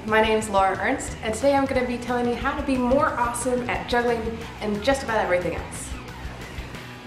my name is Ernst, and today I'm going to be telling you how to be more awesome at juggling and just about everything else.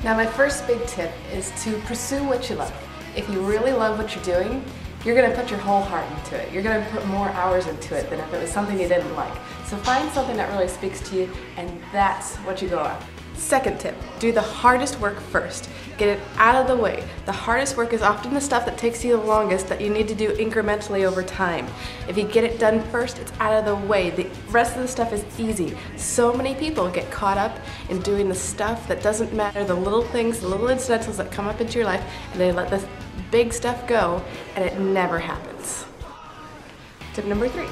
Now my first big tip is to pursue what you love. If you really love what you're doing, you're going to put your whole heart into it. You're going to put more hours into it than if it was something you didn't like. So find something that really speaks to you, and that's what you go after. Second tip, do the hardest work first. Get it out of the way. The hardest work is often the stuff that takes you the longest that you need to do incrementally over time. If you get it done first, it's out of the way. The rest of the stuff is easy. So many people get caught up in doing the stuff that doesn't matter, the little things, the little incidentals that come up into your life, and they let the big stuff go, and it never happens. Tip number 3.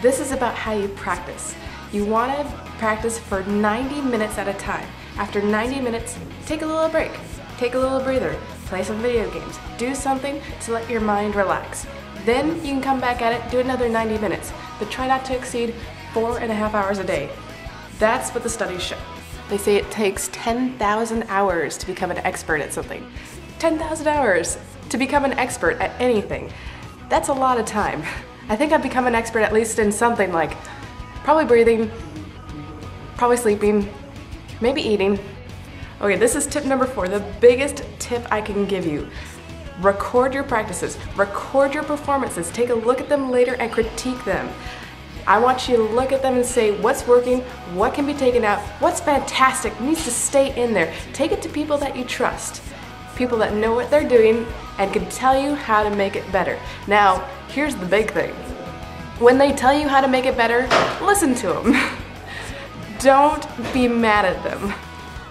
This is about how you practice. You want to practice for 90 minutes at a time. After 90 minutes, take a little break. Take a little breather. Play some video games. Do something to let your mind relax. Then you can come back at it, do another 90 minutes, but try not to exceed 4.5 hours a day. That's what the studies show. They say it takes 10,000 hours to become an expert at something. 10,000 hours to become an expert at anything. That's a lot of time. I think I've become an expert at least in something like probably breathing, probably sleeping, maybe eating. Okay, this is tip number 4, the biggest tip I can give you. Record your practices, record your performances, take a look at them later and critique them. I want you to look at them and say what's working, what can be taken out, what's fantastic, needs to stay in there. Take it to people that you trust, people that know what they're doing and can tell you how to make it better. Now, here's the big thing. When they tell you how to make it better, listen to them. Don't be mad at them.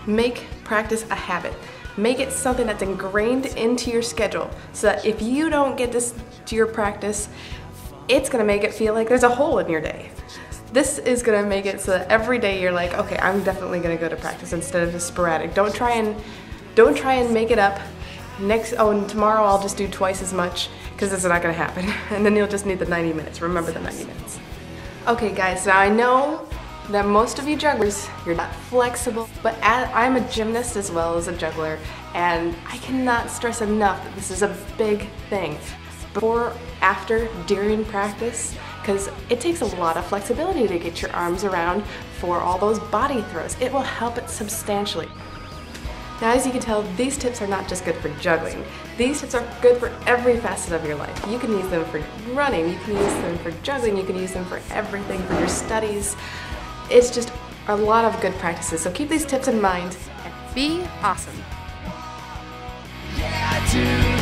Make practice a habit. Make it something that's ingrained into your schedule so that if you don't get this to your practice, it's gonna make it feel like there's a hole in your day. This is gonna make it so that every day you're like, okay, I'm definitely gonna go to practice instead of just sporadic. Don't try and make it up. And tomorrow I'll just do twice as much, because it's not gonna happen. And then you'll just need the 90 minutes. Remember the 90 minutes. Okay guys, now I know that most of you jugglers, you're not flexible, but I'm a gymnast as well as a juggler, and I cannot stress enough that this is a big thing. Before, after, during practice, because it takes a lot of flexibility to get your arms around for all those body throws. It will help it substantially. Now, as you can tell, these tips are not just good for juggling. These tips are good for every facet of your life. You can use them for running, you can use them for juggling, you can use them for everything, for your studies. It's just a lot of good practices. So keep these tips in mind and be awesome. Yeah,